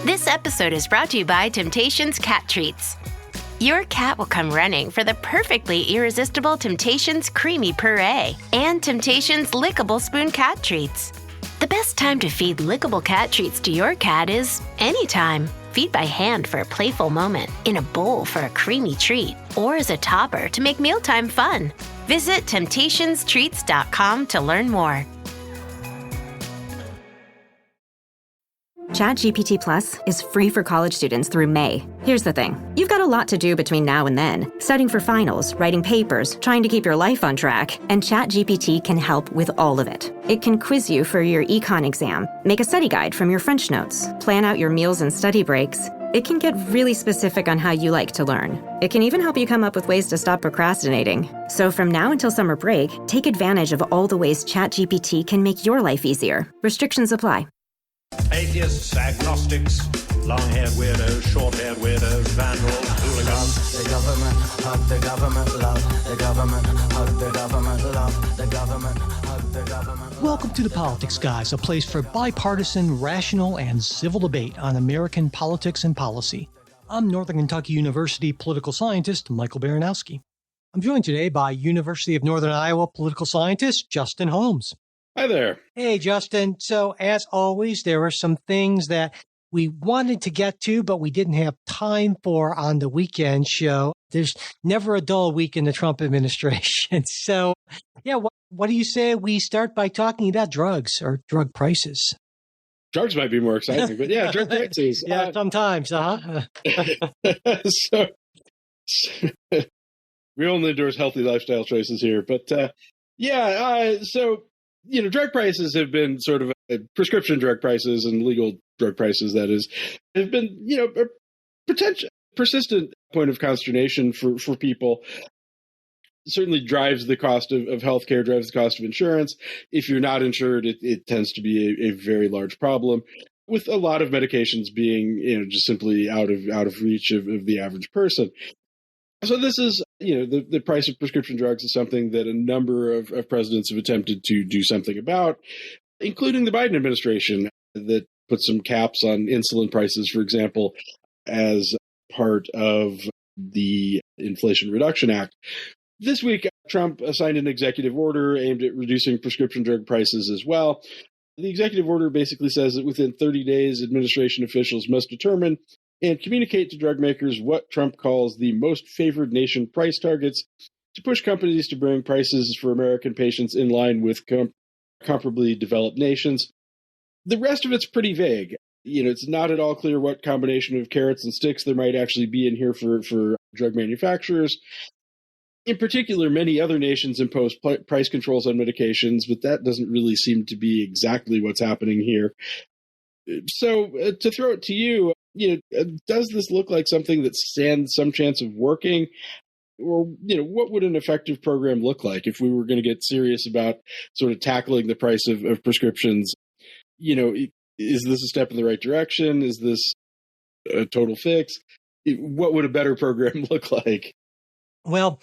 This episode is brought to you by Temptations Cat Treats. Your cat will come running for the perfectly irresistible Temptations Creamy Puree and Temptations Lickable Spoon Cat Treats. The best time to feed lickable cat treats to your cat is anytime. Feed by hand for a playful moment, in a bowl for a creamy treat, or as a topper to make mealtime fun. Visit temptationstreats.com to learn more. ChatGPT Plus is free for college students through May. Here's the thing. You've got a lot to do between now and then. Studying for finals, writing papers, trying to keep your life on track, and ChatGPT can help with all of it. It can quiz you for your econ exam, make a study guide from your French notes, plan out your meals and study breaks. It can get really specific on how you like to learn. It can even help you come up with ways to stop procrastinating. So from now until summer break, take advantage of all the ways ChatGPT can make your life easier. Restrictions apply. Atheists, agnostics, long-haired weirdos, short-haired weirdos, vandals, hooligans. The government, hug the government, love the government, hug the government, love the government, hug the government. Welcome to The Politics Guys, a place for bipartisan, rational, and civil debate on American politics and policy. I'm Northern Kentucky University political scientist Michael Baranowski. I'm joined today by University of Northern Iowa political scientist Justin Holmes. Hi there. Hey, Justin. So, as always, there are some things that we wanted to get to, but we didn't have time for on the weekend show. There's never a dull week in the Trump administration. So, yeah, what do you say we start by talking about drugs or drug prices? Drugs might be more exciting, but yeah, drug prices. Yeah, sometimes, So, we only endorse healthy lifestyle choices here, but drug prices have been sort of prescription drug prices and legal drug prices, that is, have been, a persistent point of consternation for people. Certainly drives the cost of healthcare, drives the cost of insurance. If you're not insured, it tends to be a very large problem, with a lot of medications being, just simply out of reach of the average person. So this is, the price of prescription drugs is something that a number of presidents have attempted to do something about, including the Biden administration, that put some caps on insulin prices, for example, as part of the Inflation Reduction Act. This week, Trump signed an executive order aimed at reducing prescription drug prices as well. The executive order basically says that within 30 days, administration officials must determine and communicate to drug makers what Trump calls the most favored nation price targets to push companies to bring prices for American patients in line with comparably developed nations. The rest of it's pretty vague. It's not at all clear what combination of carrots and sticks there might actually be in here for drug manufacturers. In particular, many other nations impose price controls on medications, but that doesn't really seem to be exactly what's happening here. So to throw it to you, does this look like something that stands some chance of working? Or, what would an effective program look like if we were going to get serious about sort of tackling the price of prescriptions? Is this a step in the right direction? Is this a total fix? What would a better program look like? Well,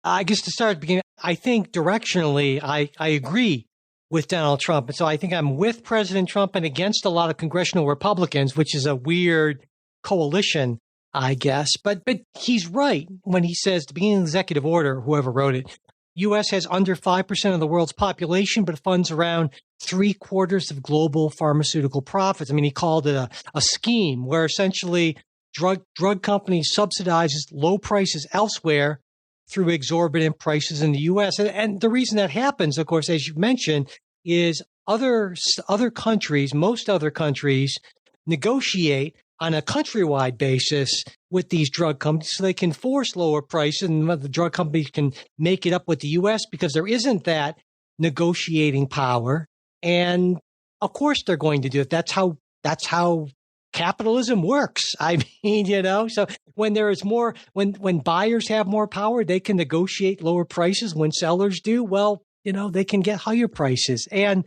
I guess to start at the beginning, I think directionally, I agree with Donald Trump. And so I think I'm with President Trump and against a lot of congressional Republicans, which is a weird coalition, I guess. But he's right when he says, at the beginning of the executive order, whoever wrote it, U.S. has under 5% of the world's population, but funds around 3/4 of global pharmaceutical profits. I mean, he called it a scheme where essentially drug companies subsidizes low prices elsewhere through exorbitant prices in the U.S. And the reason that happens, of course, as you mentioned, is other countries, most other countries, negotiate on a countrywide basis with these drug companies so they can force lower prices, and the drug companies can make it up with the U.S. because there isn't that negotiating power. And of course they're going to do it. That's how capitalism works. I mean, so when there is more, when buyers have more power, they can negotiate lower prices. When sellers do, well, they can get higher prices. And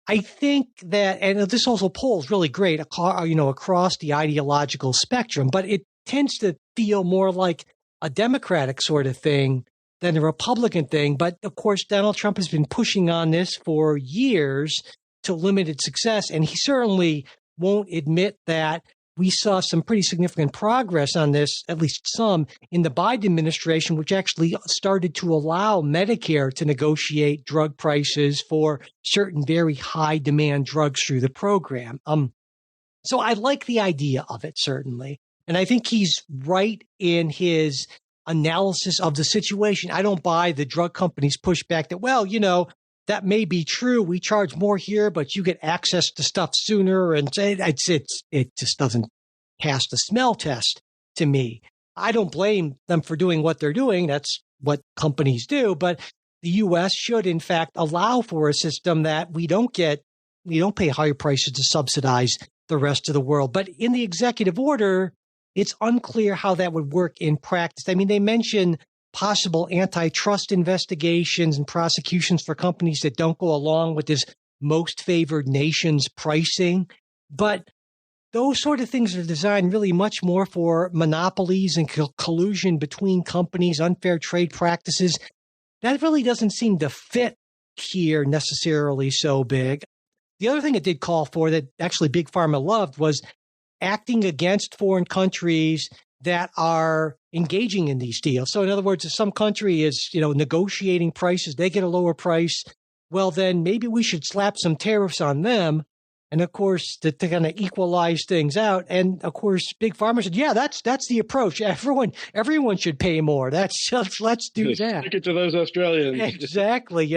I think that, and this also polls really great, across the ideological spectrum, but it tends to feel more like a Democratic sort of thing than a Republican thing. But of course, Donald Trump has been pushing on this for years to limited success. And he certainly won't admit that we saw some pretty significant progress on this, at least some, in the Biden administration, which actually started to allow Medicare to negotiate drug prices for certain very high demand drugs through the program. So I like the idea of it, certainly. And I think he's right in his analysis of the situation. I don't buy the drug companies' pushback that, well, that may be true. We charge more here, but you get access to stuff sooner. And it just doesn't pass the smell test to me. I don't blame them for doing what they're doing. That's what companies do. But the U.S. should, in fact, allow for a system that we don't pay higher prices to subsidize the rest of the world. But in the executive order, it's unclear how that would work in practice. I mean, they mention possible antitrust investigations and prosecutions for companies that don't go along with this most favored nations pricing. But those sort of things are designed really much more for monopolies and collusion between companies, unfair trade practices. That really doesn't seem to fit here necessarily so big. The other thing it did call for that actually Big Pharma loved was acting against foreign countries that are engaging in these deals. So in other words, if some country is, negotiating prices, they get a lower price, well, then maybe we should slap some tariffs on them. And of course, to kind of equalize things out. And of course, Big Pharma said, yeah, that's the approach. Everyone should pay more. Let's do that. Stick it to those Australians. Exactly,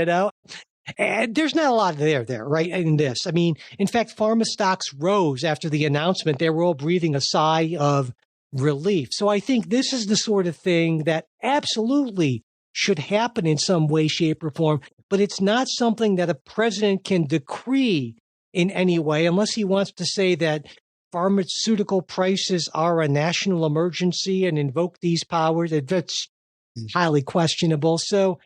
And there's not a lot there, right, in this. I mean, in fact, pharma stocks rose after the announcement. They were all breathing a sigh of relief. So I think this is the sort of thing that absolutely should happen in some way, shape, or form, but it's not something that a president can decree in any way unless he wants to say that pharmaceutical prices are a national emergency and invoke these powers. That's highly questionable. So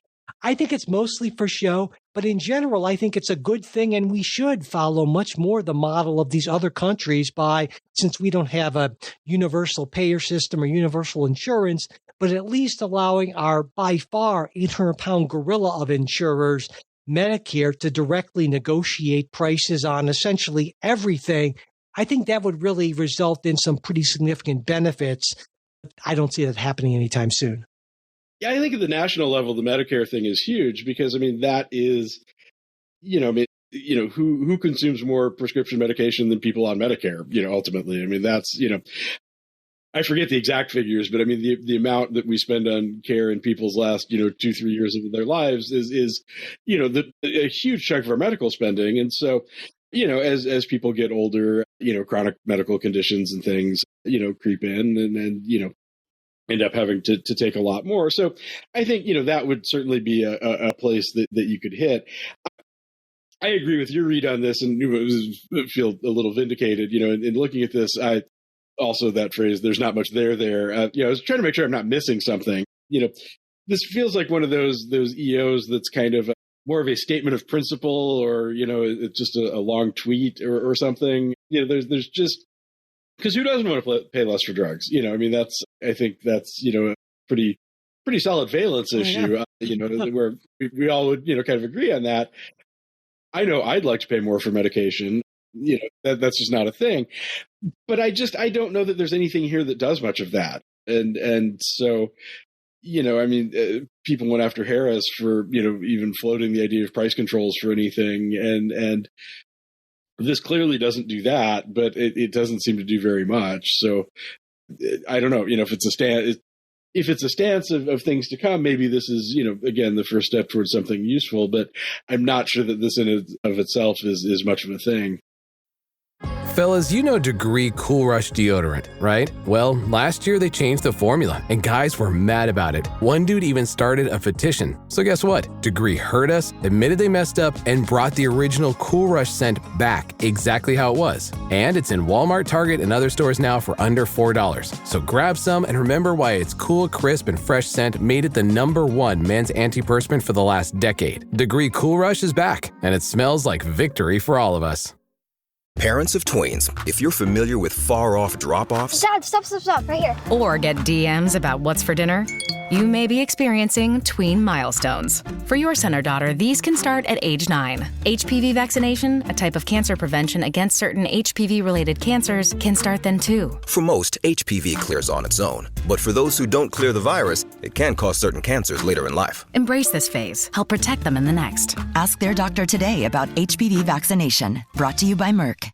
I think it's mostly for show, but in general, I think it's a good thing, and we should follow much more the model of these other countries since we don't have a universal payer system or universal insurance, but at least allowing our by far 800-pound gorilla of insurers, Medicare, to directly negotiate prices on essentially everything. I think that would really result in some pretty significant benefits. I don't see that happening anytime soon. Yeah, I think at the national level, the Medicare thing is huge because, that is, who consumes more prescription medication than people on Medicare, ultimately. That's, I forget the exact figures, but the amount that we spend on care in people's last, 2-3 years of their lives is a huge chunk of our medical spending. And so, as people get older, chronic medical conditions and things, creep in and end up having to take a lot more. So I think, that would certainly be a place that you could hit. I agree with your read on this and feel a little vindicated, in looking at this. I also that phrase, there's not much there. I was trying to make sure I'm not missing something. This feels like one of those EOs that's kind of more of a statement of principle or, it's just a long tweet or something. There's just, because who doesn't want to pay less for drugs? I think that's a pretty solid valence issue. Where we all would kind of agree on that. I know I'd like to pay more for medication. That's just not a thing. But I don't know that there's anything here that does much of that. And so people went after Harris for even floating the idea of price controls for anything, and this clearly doesn't do that, but it doesn't seem to do very much. So I don't know, if it's a stance of things to come, maybe this is, again, the first step towards something useful, but I'm not sure that this in and of itself is much of a thing. Fellas, Degree Cool Rush deodorant, right? Well, last year they changed the formula, and guys were mad about it. One dude even started a petition. So guess what? Degree heard us, admitted they messed up, and brought the original Cool Rush scent back exactly how it was. And it's in Walmart, Target, and other stores now for under $4. So grab some and remember why its cool, crisp, and fresh scent made it the #1 men's antiperspirant for the last decade. Degree Cool Rush is back, and it smells like victory for all of us. Parents of tweens, if you're familiar with far-off drop-offs... Dad, stop, right here. Or get DMs about what's for dinner. You may be experiencing tween milestones. For your son or daughter, these can start at age 9. HPV vaccination, a type of cancer prevention against certain HPV-related cancers, can start then too. For most, HPV clears on its own. But for those who don't clear the virus, it can cause certain cancers later in life. Embrace this phase. Help protect them in the next. Ask their doctor today about HPV vaccination. Brought to you by Merck.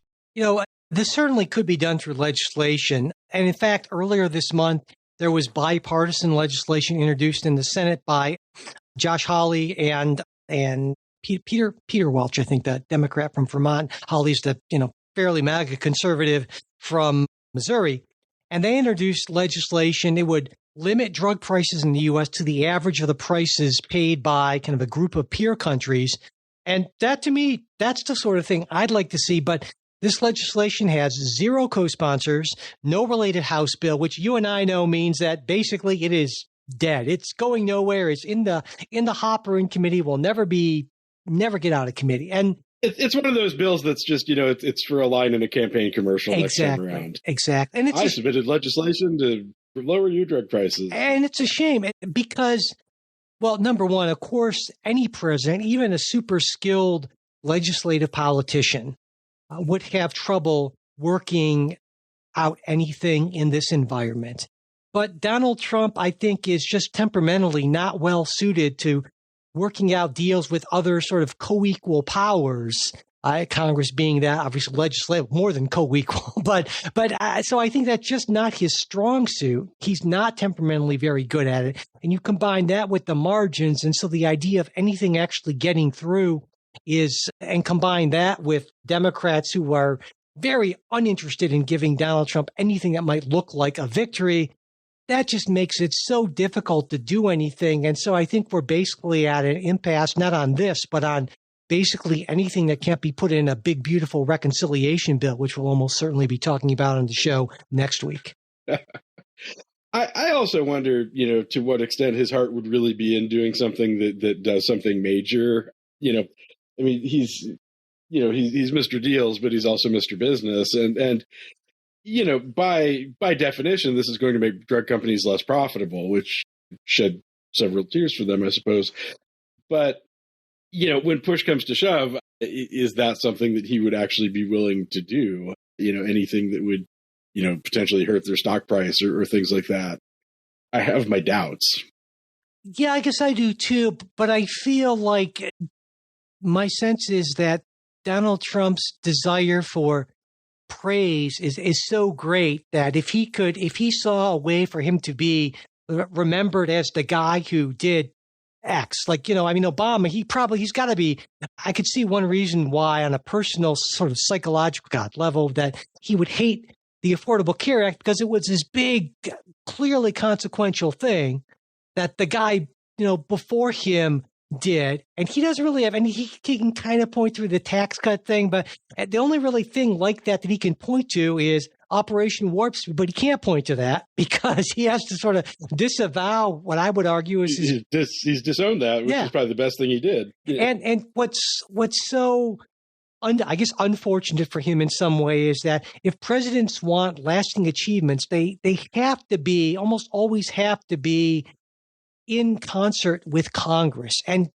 This certainly could be done through legislation. And in fact, earlier this month, there was bipartisan legislation introduced in the Senate by Josh Hawley and Peter Welch, I think, the Democrat from Vermont. Hawley's the fairly MAGA conservative from Missouri, and they introduced legislation. It would limit drug prices in the U.S. to the average of the prices paid by kind of a group of peer countries, and that, to me, that's the sort of thing I'd like to see. But this legislation has 0 co-sponsors, no related House bill, which you and I know means that basically it is dead. It's going nowhere. It's in the hopper in committee. Will never get out of committee. And it's one of those bills that's just it's for a line in a campaign commercial next time around. Exactly. And I submitted legislation to lower your drug prices, and it's a shame because, well, number one, of course, any president, even a super skilled legislative politician, would have trouble working out anything in this environment. But Donald Trump, I think, is just temperamentally not well suited to working out deals with other sort of co-equal powers, Congress being that, obviously legislative, more than co-equal. But so I think that's just not his strong suit. He's not temperamentally very good at it. And you combine that with the margins. And so the idea of anything actually getting through and combine that with Democrats who are very uninterested in giving Donald Trump anything that might look like a victory, that just makes it so difficult to do anything. And so I think we're basically at an impasse, not on this, but on basically anything that can't be put in a big, beautiful reconciliation bill, which we'll almost certainly be talking about on the show next week. I also wonder, to what extent his heart would really be in doing something that does something major. I mean, he's Mr. Deals, but he's also Mr. Business. And by definition, this is going to make drug companies less profitable, which shed several tears for them, I suppose. But, when push comes to shove, is that something that he would actually be willing to do? Anything that would, potentially hurt their stock price or things like that? I have my doubts. Yeah, I guess I do too. But I feel like my sense is that Donald Trump's desire for praise is so great that if he saw a way for him to be remembered as the guy who did X, Obama, he's got to be, I could see one reason why on a personal sort of psychological level that he would hate the Affordable Care Act because it was this big, clearly consequential thing that the guy, before him did. And he doesn't really have any, he can kind of point through the tax cut thing, but the only really thing like that he can point to is Operation Warp Speed, but he can't point to that because he has to sort of disavow what I would argue is he's disowned that, which is probably the best thing he did. Yeah. And what's so I guess unfortunate for him in some way is that if presidents want lasting achievements, they have to be, almost always have to be in concert with Congress. And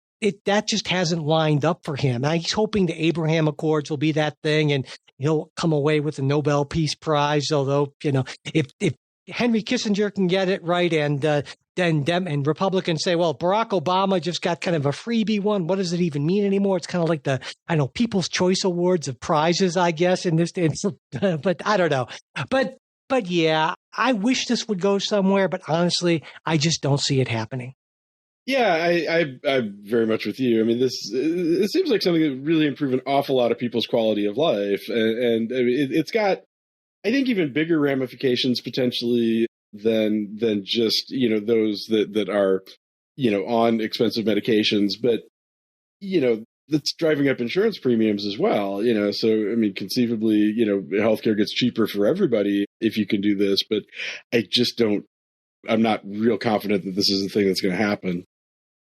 that just hasn't lined up for him. And he's hoping the Abraham Accords will be that thing and he'll come away with the Nobel Peace Prize. Although, if Henry Kissinger can get it right and then Republicans say, well, Barack Obama just got kind of a freebie one. What does it even mean anymore? It's kind of like the, People's Choice Awards of prizes, I guess, in this instance. But I don't know. But yeah, I wish this would go somewhere, but honestly, I just don't see it happening. Yeah, I'm very much with you. I mean, it seems like something that would really improve an awful lot of people's quality of life. And I mean, it's got, I think, even bigger ramifications potentially than just, those that are, on expensive medications. But, that's driving up insurance premiums as well, So, I mean, conceivably, healthcare gets cheaper for everybody if you can do this. But I'm not real confident that this is the thing that's going to happen.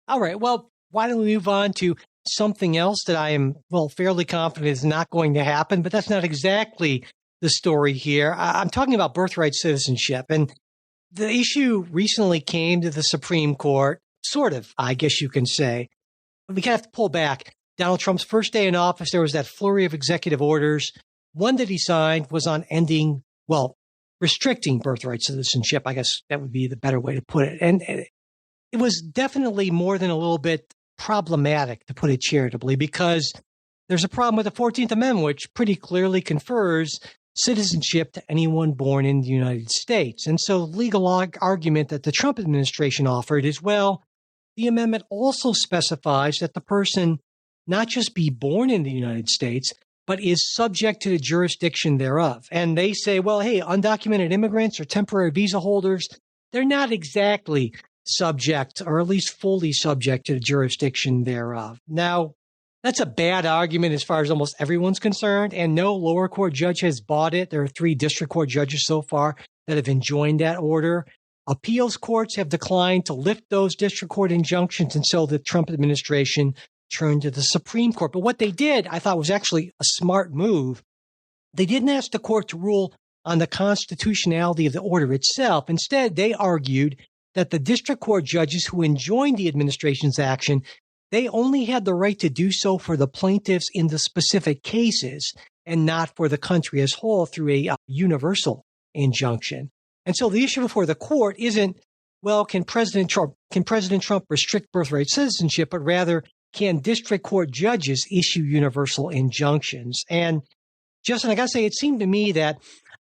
All right. Well, why don't we move on to something else that I am, fairly confident is not going to happen, but that's not exactly the story here. I'm talking about birthright citizenship. And The issue recently came to the Supreme Court, sort of, I guess you can say. We kind of have to pull back. Donald Trump's first day in office, there was that flurry of executive orders. One that he signed was on restricting birthright citizenship. I guess that would be the better way to put it. And it was definitely more than a little bit problematic, to put it charitably, because there's a problem with the 14th Amendment, which pretty clearly confers citizenship to anyone born in the United States. And so the legal argument that the Trump administration offered is, well, the amendment also specifies that the person not just be born in the United States, but is subject to the jurisdiction thereof. And they say, well, hey, undocumented immigrants or temporary visa holders, they're not exactly subject, or at least fully subject to the jurisdiction thereof. Now, that's a bad argument as far as almost everyone's concerned, and no lower court judge has bought it. There are 3 district court judges so far that have enjoined that order. Appeals courts have declined to lift those district court injunctions, and so the Trump administration turned to the Supreme Court. But what they did, I thought, was actually a smart move. They didn't ask the court to rule on the constitutionality of the order itself. Instead, they argued that the district court judges who enjoined the administration's action, they only had the right to do so for the plaintiffs in the specific cases and not for the country as a whole through a universal injunction. And so the issue before the court isn't, well, can President Trump restrict birthright citizenship, but rather, can district court judges issue universal injunctions? And Justin, I got to say, it seemed to me that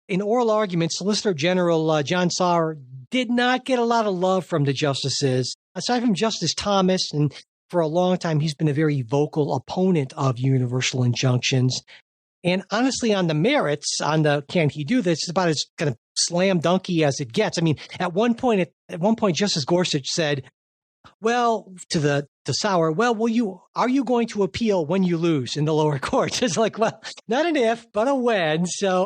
in oral arguments, Solicitor General John Sauer did not get a lot of love from the justices. Aside from Justice Thomas, and for a long time, he's been a very vocal opponent of universal injunctions. And honestly, on the merits, on the can he do this, it's about as kind of slam dunky as it gets. I mean, at one point, Justice Gorsuch said, well, to Sauer, well, are you going to appeal when you lose in the lower courts? It's like, well, not an if, but a when. So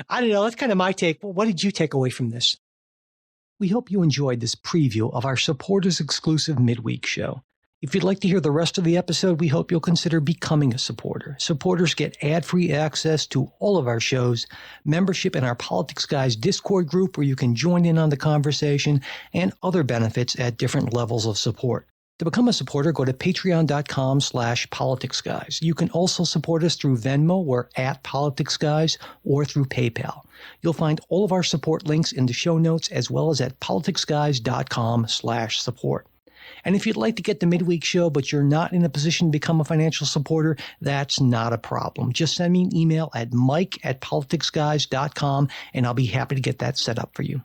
I don't know. That's kind of my take. Well, what did you take away from this? We hope you enjoyed this preview of our supporters exclusive midweek show. If you'd like to hear the rest of the episode, we hope you'll consider becoming a supporter. Supporters get ad-free access to all of our shows, membership in our Politics Guys Discord group where you can join in on the conversation, and other benefits at different levels of support. To become a supporter, go to patreon.com/politicsguys. You can also support us through Venmo or @politicsguys or through PayPal. You'll find all of our support links in the show notes as well as at politicsguys.com/support. And if you'd like to get the midweek show, but you're not in a position to become a financial supporter, that's not a problem. Just send me an email at mike@politicsguys.com, and I'll be happy to get that set up for you.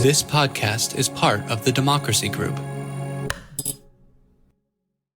This podcast is part of the Democracy Group,